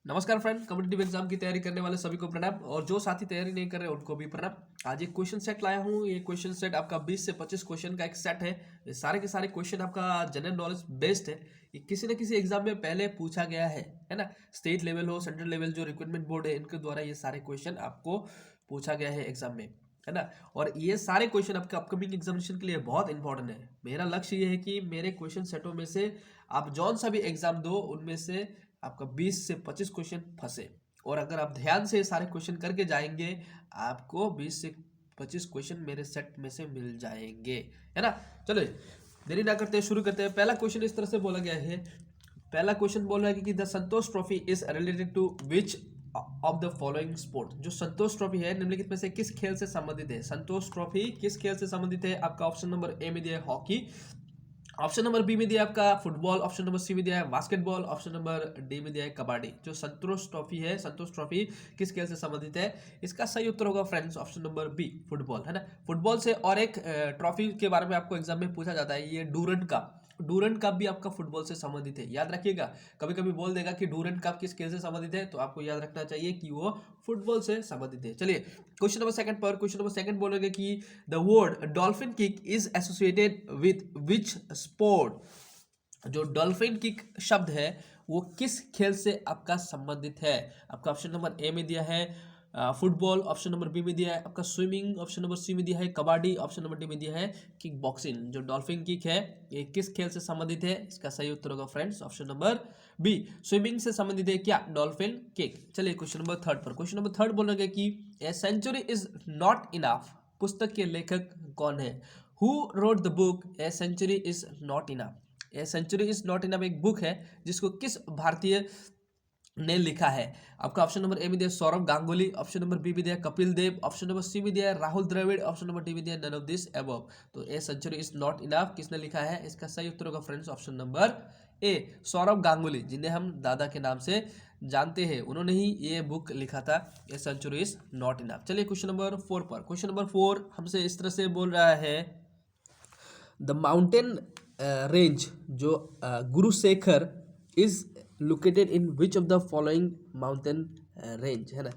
नमस्कार friend, competitive exam की तैयारी करने वाले सभी को प्रणाम और जो साथी तैयारी नहीं कर रहे उनको भी प्रणाम। आज एक क्वेश्चन सेट लाया हूँ। ये क्वेश्चन सेट आपका 20 से 25 क्वेश्चन का एक सेट है। ये सारे के सारे क्वेश्चन आपका जनरल नॉलेज बेस्ड है। ये किसी न किसी एग्जाम में पहले पूछा गया है ना। स्टेट लेवल हो, सेंट्रल लेवल, जो रिक्रूटमेंट बोर्ड है इनके द्वारा ये सारे क्वेश्चन आपको पूछा गया है एग्जाम में, है ना। और ये सारे क्वेश्चन आपके अपकमिंग एग्जामिनेशन के लिए बहुत इंपॉर्टेंट है। मेरा लक्ष्य ये है कि मेरे क्वेश्चन सेटों में से आप जौन सा भी एग्जाम दो उनमें से आपका 20 से 25 क्वेश्चन फंसे। और अगर आप ध्यान से सारे क्वेश्चन करके जाएंगे आपको 20 से 25 क्वेश्चन मेरे सेट में से मिल जाएंगे, है ना। चलो देरी ना करते शुरू करते हैं। पहला क्वेश्चन इस तरह से बोला गया है। पहला क्वेश्चन बोल रहा है कि the Santosh trophy is related to which of the following sport. जो संतोष ट्रॉफी है निम्नलिखित में से किस खेल से संबंधित है। संतोष ट्रॉफी किस खेल से संबंधित है। आपका ऑप्शन नंबर ए में दिया है हॉकी, ऑप्शन नंबर बी में दिया है आपका फुटबॉल, ऑप्शन नंबर सी में दिया है बास्केटबॉल, ऑप्शन नंबर डी में दिया है कबड्डी। जो संतोष ट्रॉफी है, संतोष ट्रॉफी किस खेल से संबंधित है। इसका सही उत्तर होगा friends option number B, football, है ना। फुटबॉल से और एक ट्रॉफी के बारे में आपको एग्जाम में पूछा जाता है, ये डूरंड कप। डूरंड कप भी आपका फुटबॉल से संबंधित है, याद रखिएगा। कभी कभी बोल देगा कि डूरंड कप किस खेल से संबंधित है, तो आपको याद रखना चाहिए कि वो फुटबॉल से संबंधित है। चलिए क्वेश्चन नंबर सेकंड पर। क्वेश्चन नंबर सेकंड बोलेंगे कि the word dolphin kick is associated with which sport. जो डॉल्फिन किक शब्द है वो किस खेल से आपका संबंधित है। आपका ऑप्शन नंबर ए में दिया है फुटबॉल, ऑप्शन नंबर बी में दिया है आपका स्विमिंग, ऑप्शन नंबर सी में दिया है कबड्डी, ऑप्शन नंबर डी में दिया है किक बॉक्सिंग। जो डॉल्फिन किक है ये किस खेल से संबंधित है। इसका सही उत्तर होगा friends option number B, swimming से संबंधित है क्या डॉल्फिन किक। चलिए क्वेश्चन नंबर थर्ड पर। क्वेश्चन नंबर थर्ड बोलेंगे कि a century is not enough पुस्तक के लेखक कौन है। Who wrote the book a century is not enough. A century is not enough एक बुक है जिसको किस भारतीय ने लिखा है। आपका ऑप्शन नंबर ए में दिया Sourav Ganguly, option number B में दिया Kapil Dev, option number C में दिया Rahul Dravid, option number D में दिया नन ऑफ दिस अबव। तो a century is not enough किसने लिखा है। इसका सही उत्तर होगा friends option number A, Sourav Ganguly, जिन्हें हम दादा के नाम से जानते हैं, उन्होंने ही ये बुक लिखा था a century is not enough. चलिए क्वेश्चन नंबर 4 पर। क्वेश्चन नंबर 4 हमसे इस तरह से बोल रहा है द माउंटेन रेंज जो Gurushikhar is located in which of the following mountain range, है ना।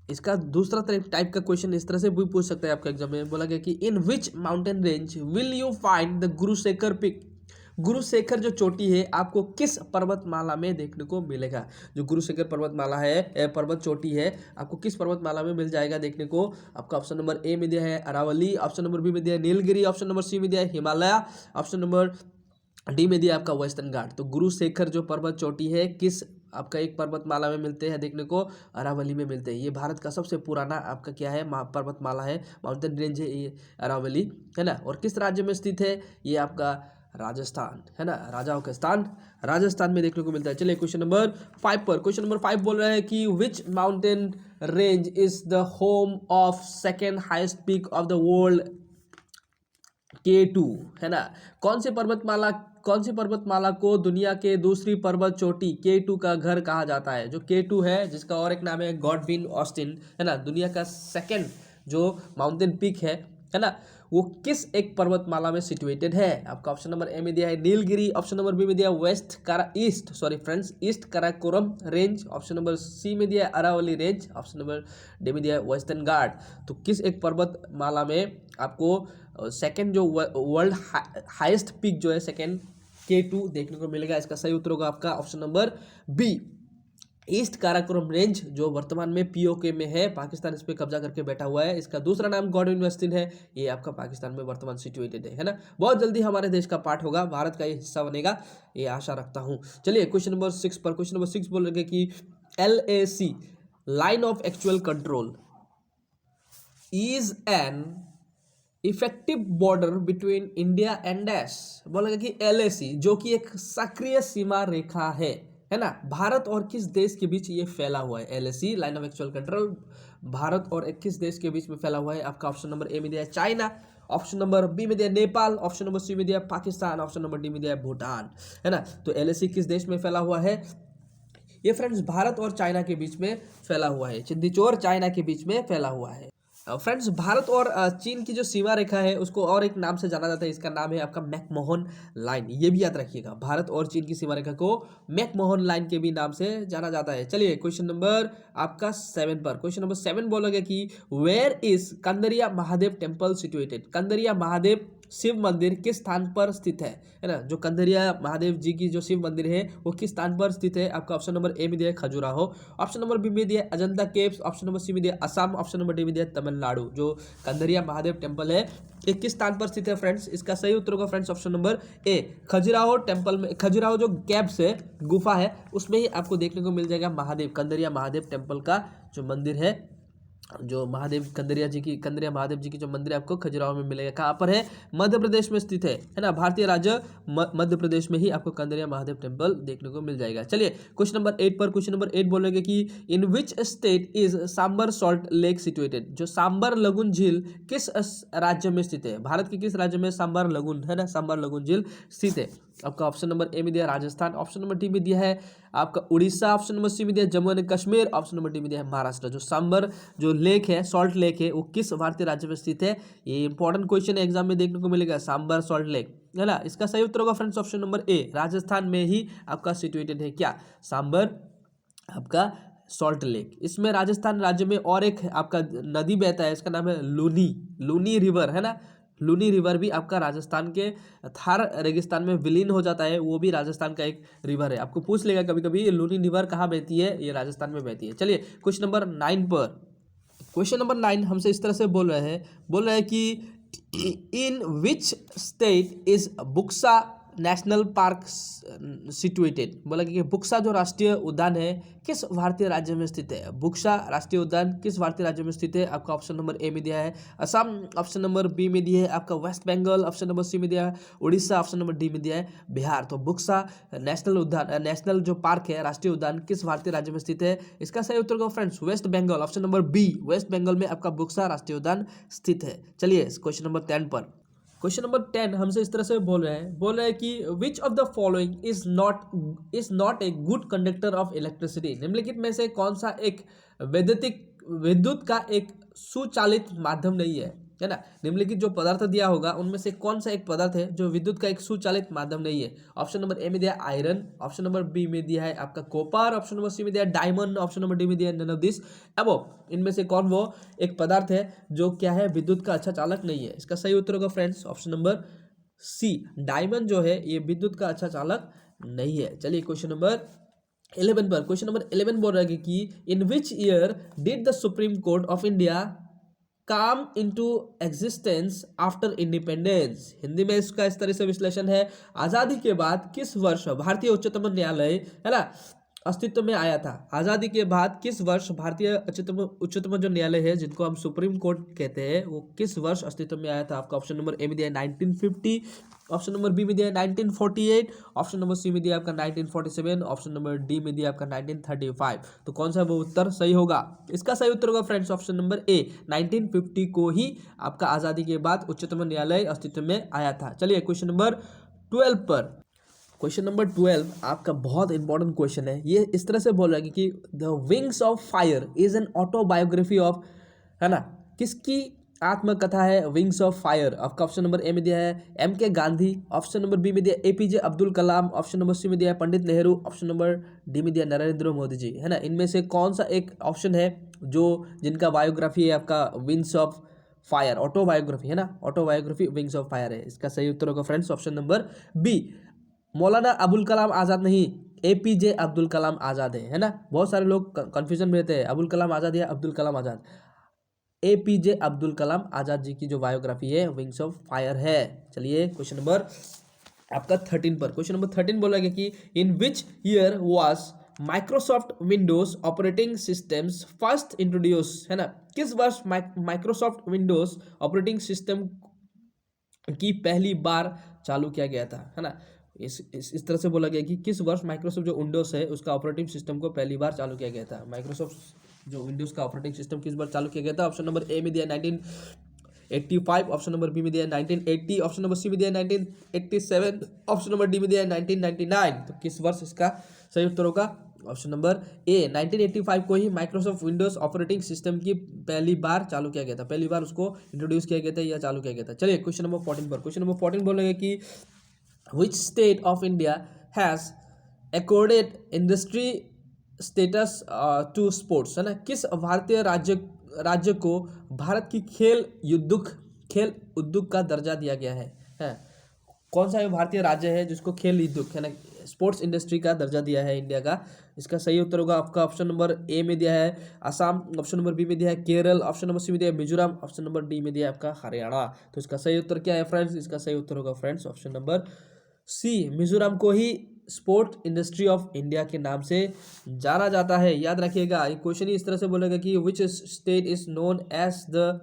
इसका दूसरा टाइप का क्वेश्चन इस तरह से भी पूछ सकता है आपका एग्जाम में। बोला गया कि in which mountain range will you find the Gurushikhar peak. Gurushikhar जो चोटी है आपको किस पर्वतमाला में देखने को मिलेगा। जो गुरुशेखर पर्वतमाला है, पर्वत चोटी है, आपको किस पर्वतमाला में मिल जाएगा देखने को। आपका ऑप्शन नंबर ए में दिया है अरावली, ऑप्शन नंबर बी में दिया है नीलगिरी, ऑप्शन नंबर सी में दिया है हिमालय, ऑप्शन नंबर डी में दिया आपका वेस्टर्न घाट। तो गुरुशेखर जो पर्वत चोटी है किस आपका एक पर्वतमाला में मिलते हैं देखने को, अरावली में मिलते हैं। ये भारत का सबसे पुराना आपका क्या है पर्वतमाला है, माउंटेन रेंज है ये अरावली, है ना। और किस राज्य में स्थित है ये आपका राजस्थान, है ना। राजाओं का स्थान राजस्थान में देखने को मिलता है। चलिए क्वेश्चन नंबर 5 पर। क्वेश्चन नंबर 5 बोल रहा है कि विच mountain range is the home of second highest peak of the world K2, है ना। कौन सी पर्वतमाला को दुनिया के दूसरी पर्वत चोटी K2 का घर कहा जाता है। जो K2 है जिसका और एक नाम है गॉडविन ऑस्टिन, है ना, दुनिया का सेकंड जो माउंटेन पीक है ना, वो किस एक पर्वतमाला में सिचुएटेड है। आपका ऑप्शन नंबर ए में दिया है नीलगिरी, ऑप्शन नंबर बी में दिया east Karakoram range, option number C में दिया है Aravalli range, option number D में दिया है वेस्टर्न घाट। तो किस एक पर्वतमाला में आपको सेकंड जो वर्ल्ड हाईएस्ट पीक जो है सेकंड K2 देखने को मिलेगा। इसका सही उत्तर होगा आपका option number B, east Karakoram range, जो वर्तमान में POK में है। पाकिस्तान इस पर कब्जा करके बैठा हुआ है। इसका दूसरा नाम गॉडविन ऑस्टिन है। ये आपका पाकिस्तान में वर्तमान सिचुएटेड है ना। बहुत जल्दी हमारे देश का पार्ट होगा, भारत का ये हिस्सा बनेगा, ये आशा रखता हूँ। चलिए क्वेश्चन नंबर 6 पर। क्वेश्चन नंबर 6 बोल रहे कि LAC line of actual control is an effective border between India and dash. बोला कि LAC जो कि एक सक्रिय सीमा रेखा है ना, भारत और किस देश के बीच ये फैला हुआ है। LAC line of actual control Bharat और 21 देश के बीच में फैला हुआ है। आपका ऑप्शन नंबर ए में दिया है चाइना, ऑप्शन नंबर बी में दिया नेपाल, ऑप्शन नंबर सी में दिया पाकिस्तान, ऑप्शन नंबर डी में दिया भूटान, है ना। तो LAC किस देश में फैला हुआ है। ये फ्रेंड्स भारत और चाइना के बीच में फैला हुआ है, चिंदीचोर चाइना के बीच में फैला हुआ है। फ्रेंड्स, भारत और चीन की जो सीमा रेखा है उसको और एक नाम से जाना जाता है, इसका नाम है आपका मैकमोहन लाइन। ये भी याद रखिएगा, भारत और चीन की सीमा रेखा को मैकमोहन लाइन के भी नाम से जाना जाता है। चलिए क्वेश्चन नंबर आपका 7 पर, क्वेश्चन नंबर 7 बोलोगे कि where is Kandariya Mahadev temple situated. Kandariya Mahadev Shiva मंदिर किस स्थान पर स्थित है ना। जो कंदरिया महादेव जी की जो शिव मंदिर है वो किस स्थान पर स्थित है। आपका ऑप्शन नंबर ए में दिया है खजुराहो, ऑप्शन नंबर बी में दिया है Ajanta caves, option number C में दिया है असम, ऑप्शन नंबर डी में दिया है तमिलनाडु। जो कंदरिया महादेव टेम्पल है ये किस स्थान पर स्थित है फ्रेंड्स। इसका सही उत्तर होगा फ्रेंड्स ऑप्शन नंबर ए, खजुराहो टेम्पल में। खजुराहो जो कैव्स है, गुफा है, उसमें ही आपको देखने को मिल जाएगा महादेव, कंदरिया महादेव टेम्पल का जो मंदिर है, जो महादेव कंदरिया महादेव जी की जो मंदिर है आपको खजुराहो में मिलेगा। कहाँ पर है, मध्य प्रदेश में स्थित है ना। भारतीय राज्य मध्य प्रदेश में ही आपको कंदरिया महादेव टेम्पल देखने को मिल जाएगा। चलिए क्वेश्चन नंबर 8 पर, क्वेश्चन नंबर 8 बोलेंगे कि in which state is Sambhar salt lake situated. जो सांबर लगुन झील किस राज्य में स्थित है। भारत के किस राज्य में सांबर लगुन है ना, सांबर लगुन झील स्थित है। आपका ऑप्शन नंबर ए में दिया है राजस्थान, ऑप्शन नंबर डी में दिया है आपका उड़ीसा, ऑप्शन नंबर सी में दिया है Jammu and Kashmir, option number D में दिया है महाराष्ट्र। जो सांबर जो लेक है, सॉल्ट लेक है, वो किस भारतीय राज्य में स्थित है। ये इंपॉर्टेंट क्वेश्चन है, एग्जाम में देखने को मिलेगा, सांबर सॉल्ट लेक है ना। इसका सही उत्तर होगा फ्रेंड्स ऑप्शन नंबर ए, राजस्थान में ही आपका सिचुएटेड है क्या, सांबर आपका सॉल्ट लेक। इसमें राजस्थान राज्य में और एक आपका नदी बहता है, इसका नाम है लूनी रिवर है ना। लूनी रिवर भी आपका राजस्थान के थार रेगिस्तान में विलीन हो जाता है, वो भी राजस्थान का एक रिवर है। आपको पूछ लेगा कभी कभी लूनी रिवर कहाँ बहती है, ये राजस्थान में बहती है। चलिए क्वेश्चन नंबर 9 पर, क्वेश्चन नंबर 9 हमसे इस तरह से बोल रहे हैं कि in which state is Buxa national park situated. बोला कि बुक्सा जो राष्ट्रीय उद्यान है किस भारतीय राज्य में स्थित है। बुक्सा राष्ट्रीय उद्यान किस भारतीय राज्य में स्थित है। आपका ऑप्शन नंबर ए में दिया है असम, ऑप्शन नंबर बी में दिया है आपका West Bengal, option number C में दिया है उड़ीसा, ऑप्शन नंबर डी में दिया है बिहार। तो बुक्सा नेशनल उद्यान, नेशनल जो पार्क है, राष्ट्रीय उद्यान किस भारतीय राज्य में स्थित है। इसका सही उत्तर होगा friends West Bengal, option number B, West Bengal में आपका बुक्सा राष्ट्रीय उद्यान स्थित है। चलिए क्वेश्चन नंबर 10 पर, क्वेश्चन नंबर 10 हमसे इस तरह से बोल रहे हैं कि विच of the following is not a good conductor of electricity. निम्नलिखित में से कौन सा एक विद्युत का एक सुचालित माध्यम नहीं है ना। निम्नलिखित जो पदार्थ दिया होगा उनमें से कौन सा एक पदार्थ है जो विद्युत का एक सुचालित माध्यम नहीं है। ऑप्शन नंबर ए में दिया है आयरन, ऑप्शन नंबर बी में दिया है आपका कॉपर, ऑप्शन नंबर सी में दिया है डायमंड, ऑप्शन नंबर डी में दिया है नन ऑफ दिस अबव। इनमें से कौन वो एक पदार्थ है जो क्या है, विद्युत का अच्छा चालक नहीं है। इसका सही उत्तर होगा friends option number C, diamond जो है ये विद्युत का अच्छा चालक नहीं है। चलिए क्वेश्चन नंबर 11 पर, क्वेश्चन नंबर 11 बोल रहा है कि in which year did the supreme court of India came into existence after independence. Hindi में इसका इस तरह से विश्लेषण है, आजादी के बाद किस वर्ष भारतीय उच्चतम न्यायालय है ना अस्तित्व में आया था। आजादी के बाद किस वर्ष भारतीय उच्चतम जो न्यायालय है, जिनको हम सुप्रीम कोर्ट कहते हैं, वो किस वर्ष अस्तित्व में आया था। आपका ऑप्शन नंबर ए में दिया है 1950, ऑप्शन नंबर बी में दिया है 1948, ऑप्शन नंबर सी में दिया आपका 1947, ऑप्शन नंबर डी में दिया आपका 1935। तो कौन सा वो उत्तर सही होगा। इसका सही उत्तर होगा फ्रेंड्स ऑप्शन नंबर ए, 1950 को ही आपका आजादी के बाद उच्चतम न्यायालय अस्तित्व में आया था। चलिए क्वेश्चन नंबर 12 पर, क्वेश्चन नंबर 12 आपका बहुत इंपॉर्टेंट क्वेश्चन है। ये इस तरह से बोल रहा है कि the wings of fire is an autobiography of है ना, किसकी आत्मकथा है विंग्स ऑफ फायर। आपका ऑप्शन नंबर ए में दिया है एम के गांधी, ऑप्शन नंबर बी में दिया APJ Abdul Kalam, option number C में दिया है Pandit Nehru, option number D में दिया नरेंद्र मोदी जी है ना। इनमें से कौन सा एक ऑप्शन है जो जिनका बायोग्राफी है आपका विंग्स ऑफ फायर, ऑटोबायोग्राफी है ना, ऑटोबायोग्राफी विंग्स ऑफ फायर है। इसका सही उत्तर होगा friends option number B, Maulana Abul Kalam Azad नहीं, एपीजे अब्दुल कलाम आज़ाद है ना। बहुत सारे लोग कंफ्यूजन में रहते हैं, अबुल कलाम आज़ाद या अब्दुल कलाम आज़ाद। एपीजे अब्दुल कलाम आज़ाद जी की जो बायोग्राफी है विंग्स ऑफ फायर है। चलिए क्वेश्चन नंबर आपका 13 पर, क्वेश्चन नंबर 13 बोला गया कि in which year was Microsoft Windows operating systems first introduce है ना। किस वर्ष माइक्रोसॉफ्ट विंडोज ऑपरेटिंग सिस्टम की पहली बार चालू किया गया था है ना। इस तरह से बोला गया कि किस वर्ष माइक्रोसॉफ्ट जो विंडोज है उसका ऑपरेटिंग सिस्टम को पहली बार चालू किया गया था। माइक्रोसॉफ्ट जो विंडोज का ऑपरेटिंग सिस्टम किस बार चालू किया गया था। ऑप्शन नंबर ए में दिया 1985, ऑप्शन नंबर बी में दिया 1980, ऑप्शन नंबर सी में दिया 1987, ऑप्शन नंबर डी में दिया 1999। तो किस वर्ष इसका सही उत्तर होगा ऑप्शन नंबर ए 1985 को ही माइक्रोसॉफ्ट विंडोज ऑपरेटिंग सिस्टम की पहली बार चालू किया गया था, पहली बार उसको इंट्रोड्यूस किया गया था या चालू किया गया था। चलिए क्वेश्चन नंबर 14 पर, क्वेश्चन नंबर 14 बोलेगा कि which state of India has accorded industry status to sports, है ना, किस भारतीय राज्य को भारत की खेल उद्योग का दर्जा दिया गया है? कौन सा भारतीय राज्य है जिसको खेल उद्योग, है ना, स्पोर्ट्स इंडस्ट्री का दर्जा दिया है इंडिया का? इसका सही उत्तर होगा आपका ऑप्शन नंबर ए में दिया है असम, ऑप्शन नंबर बी में दिया है केरल, ऑप्शन नंबर सी में दिया है मिजोरम, ऑप्शन नंबर डी में दिया है आपका हरियाणा। तो इसका सही उत्तर क्या है फ्रेंड्स? इसका सही उत्तर होगा friends option number C, Mizoram को ही स्पोर्ट इंडस्ट्री ऑफ इंडिया के नाम से जाना जाता है। याद रखिएगा, ये क्वेश्चन ही इस तरह से बोलेगा कि which state is known as the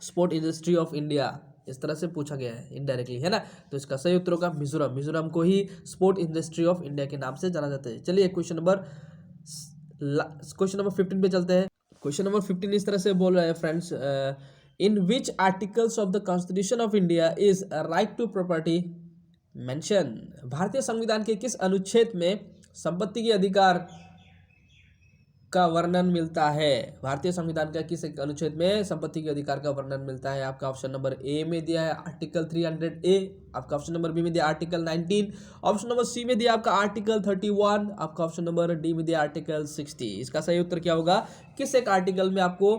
sport industry of India, इस तरह से पूछा गया है इनडायरेक्टली, है ना। तो इसका सही उत्तर होगा मिजोरम, मिजोरम को ही स्पोर्ट इंडस्ट्री ऑफ इंडिया के नाम से जाना जाता है। चलिए क्वेश्चन नंबर 15 पे चलते हैं। क्वेश्चन नंबर 15 इस तरह से बोल रहे हैं friends, in which articles of the constitution of India is right to property mention, भारतीय संविधान के किस अनुच्छेद में संपत्ति के अधिकार का वर्णन मिलता है? भारतीय संविधान का किस अनुच्छेद में संपत्ति के अधिकार का वर्णन मिलता है? आपका ऑप्शन नंबर ए में दिया है आर्टिकल 300A, आपका ऑप्शन नंबर बी में दिया आर्टिकल 19, ऑप्शन नंबर सी में दिया आपका आर्टिकल 31, आपका ऑप्शन नंबर डी में दिया आर्टिकल 60। इसका सही उत्तर क्या होगा? किस एक आर्टिकल में आपको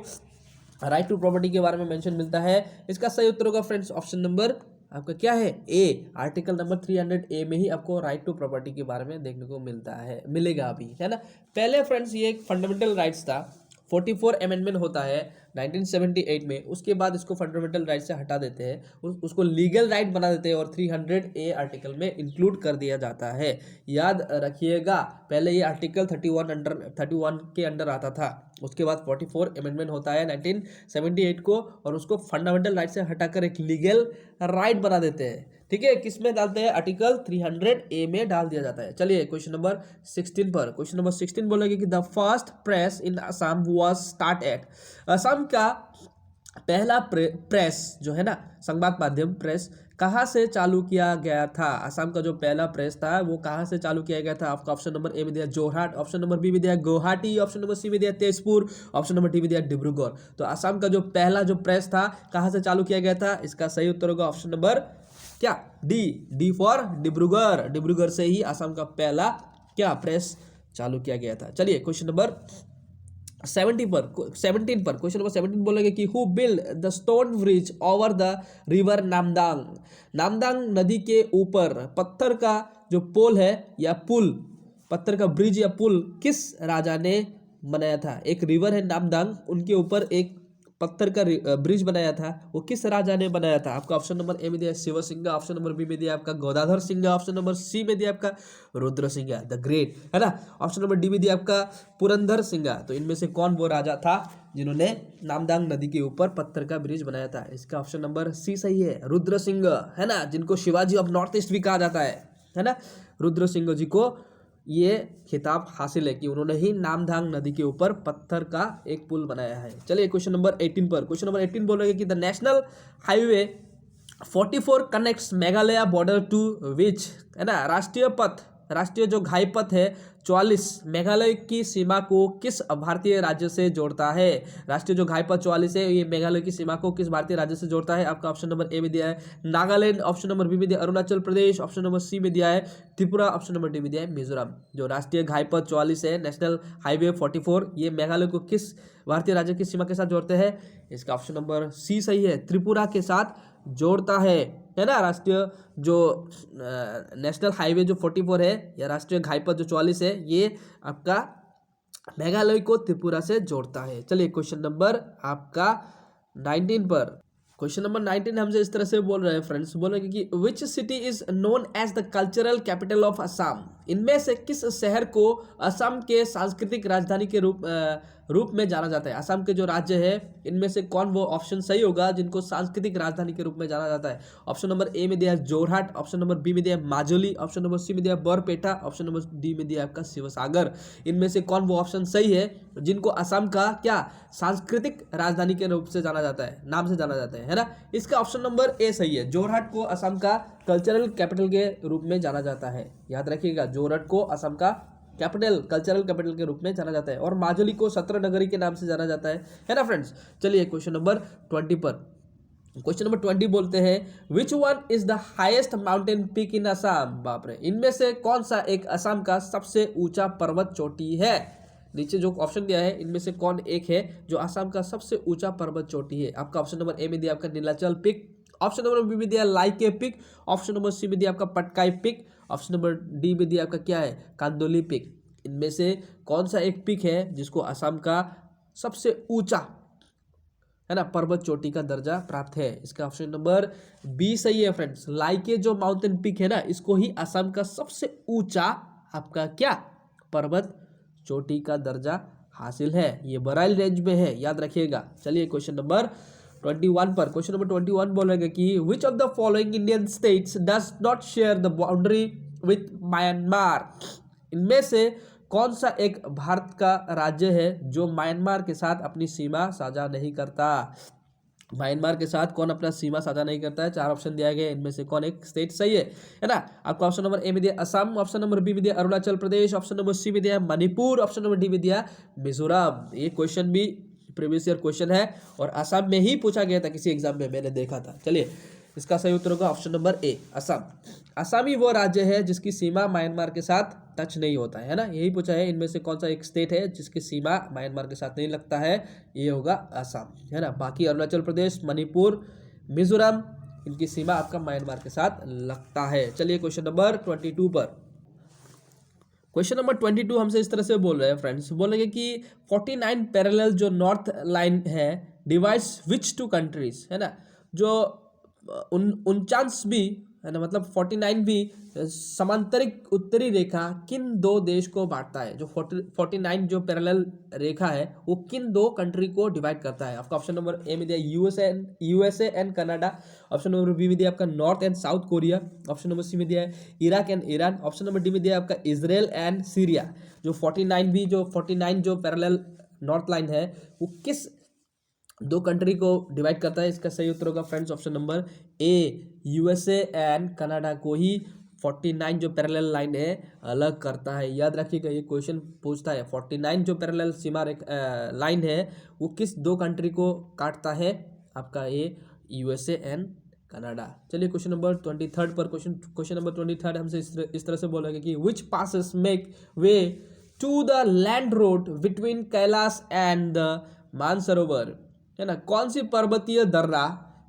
राइट टू प्रॉपर्टी के बारे में मेंशन मिलता है? इसका सही उत्तर होगा फ्रेंड्स ऑप्शन नंबर आपका क्या है? ए, आर्टिकल नंबर 300A में ही आपको राइट टू प्रॉपर्टी के बारे में देखने को मिलेगा अभी, है ना। पहले फ्रेंड्स ये एक फंडामेंटल राइट्स था, 44 अमेंडमेंट होता है 1978 में, उसके बाद इसको फंडामेंटल राइट से हटा देते हैं, उसको लीगल राइट बना देते हैं और 300A आर्टिकल में इंक्लूड कर दिया जाता है। याद रखिएगा, पहले ये आर्टिकल 31 के अंडर आता था, उसके बाद 44 अमेंडमेंट होता है 1978 को और उसको फंडामेंटल राइट से हटाकर एक लीगल राइट बना देते हैं। ठीक है, किस में डालते हैं? आर्टिकल 300A में डाल दिया जाता है। चलिए क्वेश्चन नंबर 16 पर, क्वेश्चन नंबर 16 बोलेगा कि the first press in Assam was start at, Assam का पहला प्रेस जो है ना, संवाद माध्यम प्रेस, कहाँ से चालू किया गया था? असम का जो पहला प्रेस था वो कहाँ से चालू किया गया था? आपका ऑप्शन नंबर ए में दिया जोरहाट, ऑप्शन नंबर बी में दिया गुवाहाटी, ऑप्शन नंबर सी में दिया तेजपुर, ऑप्शन नंबर डी में दिया डिब्रूगढ़। तो असम का जो पहला जो प्रेस था कहाँ से चालू किया गया था? इसका सही उत्तर होगा ऑप्शन नंबर क्या? डी फॉर डिब्रूगढ़, डिब्रूगढ़ से ही असम का पहला क्या प्रेस चालू किया गया था। चलिए क्वेश्चन नंबर 17 पर, क्वेश्चन नंबर 17 बोलेंगे कि who build the stone bridge over the river Namdang, Namdang नदी के ऊपर पत्थर का जो पोल है या पुल, पत्थर का ब्रिज या पुल किस राजा ने बनाया था? एक रिवर है नामदांग, उनके ऊपर एक पत्थर का ब्रिज बनाया था, वो किस राजा ने बनाया था? आपका ऑप्शन नंबर ए में दिया Shiv Singh, option number B में दिया आपका Gaudadhar Singh, option number C में दिया आपका रुद्र सिंह द ग्रेट, है ना, ऑप्शन नंबर डी में दिया आपका पुरंदर सिंह। तो इनमें से कौन वो राजा था जिन्होंने नामदांग नदी के ऊपर पत्थर का ब्रिज बनाया था? इसका ऑप्शन नंबर सी सही है, रुद्र सिंह, है ना, जिनको शिवाजी ऑफ नॉर्थ ईस्ट भी कहा जाता है ना। रुद्र सिंह जी को ये खिताब हासिल है कि उन्होंने ही नामदांग नदी के ऊपर पत्थर का एक पुल बनाया है। चलिए क्वेश्चन नंबर 18 पर, क्वेश्चन नंबर 18 बोल रहे हैं कि the national highway 44 connects Meghalaya border to which, है ना, राष्ट्रीय जो घाई पथ है 44 मेघालय की सीमा को किस भारतीय राज्य से जोड़ता है? राष्ट्रीय जो घाई पथ 44 है ये मेघालय की सीमा को किस भारतीय राज्य से जोड़ता है? आपका ऑप्शन नंबर ए में दिया है नागालैंड, ऑप्शन नंबर बी में दिया Arunachal Pradesh, option number C में दिया है त्रिपुरा, ऑप्शन नंबर डी में दिया है मिजोरम। जो राष्ट्रीय घाई पथ 44 है, नेशनल हाईवे 44, ये मेघालय को किस भारतीय राज्य की सीमा के साथ जोड़ते हैं? इसका ऑप्शन नंबर सी सही है, त्रिपुरा के साथ जोड़ता है ना। राष्ट्रीय जो नेशनल हाईवे जो 44 है या राष्ट्रीय घाई पथ जो 44 है ये आपका मेघालय को त्रिपुरा से जोड़ता है। चलिए क्वेश्चन नंबर आपका 19 पर, क्वेश्चन नंबर 19 हमसे इस तरह से बोल रहे हैं फ्रेंड्स, बोल रहे हैं कि which city is known as the cultural capital of Assam, इनमें से किस शहर को असम के सांस्कृतिक राजधानी के रूप में जाना जाता है? असम के जो राज्य है इनमें से कौन वो ऑप्शन सही होगा जिनको सांस्कृतिक राजधानी के रूप में जाना जाता है? ऑप्शन नंबर ए में दिया है जोरहाट, ऑप्शन नंबर बी में दिया है माजुली, ऑप्शन नंबर सी में दिया है बरपेटा, ऑप्शन नंबर डी में दिया है आपका शिवसागर। इनमें से कौन वो ऑप्शन सही है जिनको असम का क्या सांस्कृतिक राजधानी के रूप से जाना जाता है, नाम से जाना जाता है ना? इसका ऑप्शन नंबर ए सही है, जोरहाट को असम का कल्चरल कैपिटल के रूप में जाना जाता है। याद रखिएगा, जोरहाट को असम का कैपिटल, कल्चरल कैपिटल के रूप में जाना जाता है, और माजुली को सत्र नगरी के नाम से जाना जाता है ना फ्रेंड्स। चलिए क्वेश्चन नंबर 20 पर, क्वेश्चन नंबर 20 बोलते हैं which one is the highest mountain peak in Assam. बाप रे, इनमें से कौन सा एक असम का सबसे ऊंचा पर्वत चोटी है। नीचे जो ऑप्शन दिया है इनमें से कौन एक है जो असम का सबसे ऊंचा पर्वत चोटी है। आपका ऑप्शन नंबर ए में दिया आपका Nilachal peak, option number B में दिया लाइके पिक, ऑप्शन नंबर सी में दिया आपका Patkai peak, option number D में दिया आपका क्या है कांदोली पिक। इनमें से कौन सा एक पिक है जिसको असम का सबसे ऊंचा है ना पर्वत चोटी का दर्जा प्राप्त है। इसका ऑप्शन नंबर बी सही है फ्रेंड्स। लाइके जो माउंटेन पिक है ना, इसको ही असम का सबसे ऊंचा आपका क्या पर्वत चोटी का दर्जा हासिल है। ये बराइल रेंज में है, याद रखिएगा। चलिए क्वेश्चन नंबर 21 पर, क्वेश्चन नंबर 21 बोलेगा कि विच of the following Indian states does not share the boundary with Myanmar. इनमें से कौन सा एक भारत का राज्य है जो म्यांमार के साथ अपनी सीमा साझा नहीं करता। म्यांमार के साथ कौन अपना सीमा साझा नहीं करता है। 4 ऑप्शन दिया गया, इनमें से कौन एक स्टेट सही है ना। आपका ऑप्शन नंबर ए में दिया असम, ऑप्शन नंबर बी में दिया Arunachal Pradesh, option number C में दिया मणिपुर, ऑप्शन नंबर डी में दिया मिजोरम। ये क्वेश्चन भी प्रीवियस ईयर क्वेश्चन है और असम में ही पूछा गया था किसी एग्जाम में, मैंने देखा था। चलिए इसका सही उत्तर होगा option number A Assam. Assam ही वो राज्य है जिसकी सीमा म्यांमार के साथ टच नहीं होता है ना। यही पूछा है इनमें से कौन सा एक स्टेट है जिसकी सीमा म्यांमार के साथ नहीं लगता है, ये होगा असम है ना। बाकी अरुणाचल प्रदेश, मणिपुर, मिजोरम, इनकी सीमा आपका म्यांमार के साथ लगता है। चलिए क्वेश्चन नंबर 22 पर, क्वेश्चन नंबर 22 हमसे इस तरह से बोल रहे हैं फ्रेंड्स, बोलेंगे कि 49 पैरेलल जो नॉर्थ लाइन है डिवाइड्स विच टू कंट्रीज है ना। जो 49 भी है ना, मतलब 49 भी समांतरिक उत्तरी रेखा किन 2 देश को बांटता है। जो 49 जो पैरेलल रेखा है वो किन 2 कंट्री को डिवाइड करता है। आपका ऑप्शन नंबर ए में दिया USA and Canada, option number B में दिया आपका north and south Korea, option number C में दिया है Iraq and Iran, option number D में दिया आपका इजराइल एंड सीरिया। जो 49 जो पैरेलल नॉर्थ लाइन है वो किस 2 कंट्री को डिवाइड करता है। इसका सही उत्तर होगा friends option number A, USA and Canada को ही 49 जो पैरेलल लाइन है अलग करता है। याद रखिएगा ये क्वेश्चन पूछता है 49 जो पैरेलल सीमा लाइन है वो किस 2 कंट्री को काटता है। आपका ये यूएसए एंड कनाडा। चलिए क्वेश्चन नंबर 23 पर, क्वेश्चन नंबर 23 हमसे इस तरह से बोलेगा कि which passes make way to the land road between Kailash and the Mansarovar है ना। कौन सी पर्वतीय दर्रा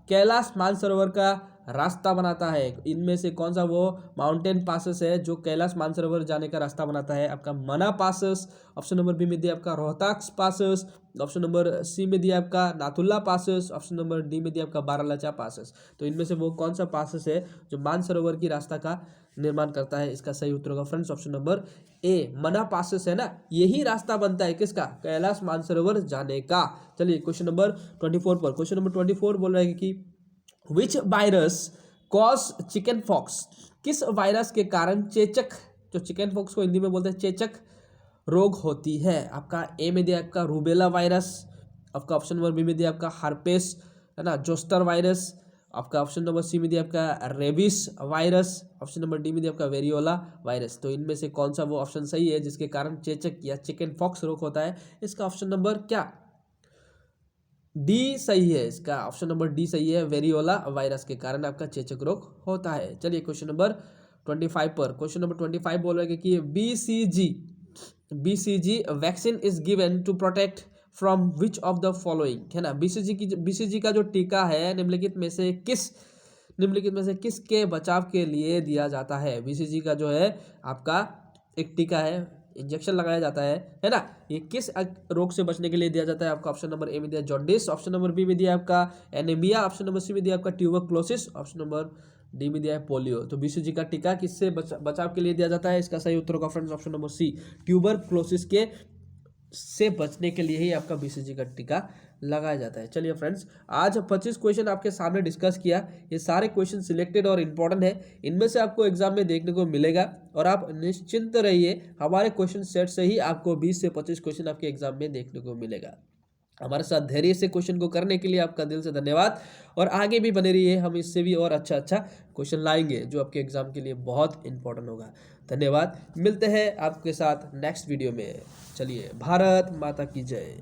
कैलाश मानसरोवर का रास्ता बनाता है। इनमें से कौन सा वो माउंटेन पासेस है जो कैलाश मानसरोवर जाने का रास्ता बनाता है। आपका मना पासेस, ऑप्शन नंबर बी में दिया आपका रोहताक्स पासेस, ऑप्शन नंबर सी में दिया आपका नाथुल्ला पासेस, ऑप्शन नंबर डी में दिया आपका बारालाचा पासेस। तो इनमें से वो कौन सा पासेस है जो मानसरोवर की रास्ता का निर्माण करता है। इसका सही उत्तर होगा फ्रेंड्स ऑप्शन नंबर ए, मना पासेस है ना, यही रास्ता बनता है किसका, कैलाश मानसरोवर जाने का। चलिए क्वेश्चन नंबर 24 पर, क्वेश्चन नंबर 24 बोल रहे हैं कि विच वायरस कॉज चिकन फॉक्स। किस वायरस के कारण चेचक, जो चिकन फॉक्स को हिंदी में बोलते हैं चेचक रोग होती है। आपका ए में दिया आपका रूबेला वायरस, आपका ऑप्शन नंबर बी में दिया आपका हार्पेस है ना, जोस्टर वायरस, आपका ऑप्शन नंबर सी में दिया आपका rabies virus, option number D में दिया आपका वेरियोला वायरस। तो इनमें से कौन सा वो ऑप्शन सही है जिसके कारण चेचक या चिकन फॉक्स रोग होता है। इसका ऑप्शन नंबर क्या, डी सही है। इसका ऑप्शन नंबर डी सही है, वेरियोला वायरस के कारण आपका चेचक रोग होता है। चलिए क्वेश्चन नंबर 25 पर, क्वेश्चन नंबर 25 बोल रहे हैं कि BCG vaccine is given to protect from which of the following है ना। बीसीजी का जो टीका है निम्नलिखित में से किसके बचाव के लिए दिया जाता है। बीसीजी का जो है आपका एक टीका है, इंजेक्शन लगाया जाता है ना। ये किस रोग से बचने के लिए दिया जाता है। आपका ऑप्शन नंबर ए में दिया जॉन्डिस, ऑप्शन नंबर बी में दिया आपका एनीमिया, ऑप्शन नंबर सी में दिया आपका ट्यूबरक्लोसिस, ऑप्शन नंबर डी में दिया है पोलियो। तो बीसीजी का टीका किससे बचाव के लिए दिया जाता है। इसका सही उत्तर होगा friends option number C, tuberculosis के से बचने के लिए ही आपका बीसीजी का टीका लगाया जाता है। चलिए फ्रेंड्स, आज 25 क्वेश्चन आपके सामने डिस्कस किया। ये सारे क्वेश्चन सिलेक्टेड और इम्पोर्टेंट है, इनमें से आपको एग्जाम में देखने को मिलेगा और आप निश्चिंत रहिए, हमारे क्वेश्चन सेट से ही आपको 20 से 25 क्वेश्चन आपके एग्जाम में देखने को मिलेगा। हमारे साथ धैर्य से क्वेश्चन को करने के लिए आपका दिल से धन्यवाद। और आगे भी बने रहिए, हम इससे भी और अच्छा अच्छा क्वेश्चन लाएंगे जो आपके एग्जाम के लिए बहुत इंपॉर्टेंट होगा। धन्यवाद, मिलते हैं आपके साथ नेक्स्ट वीडियो में। चलिए, भारत माता की जय।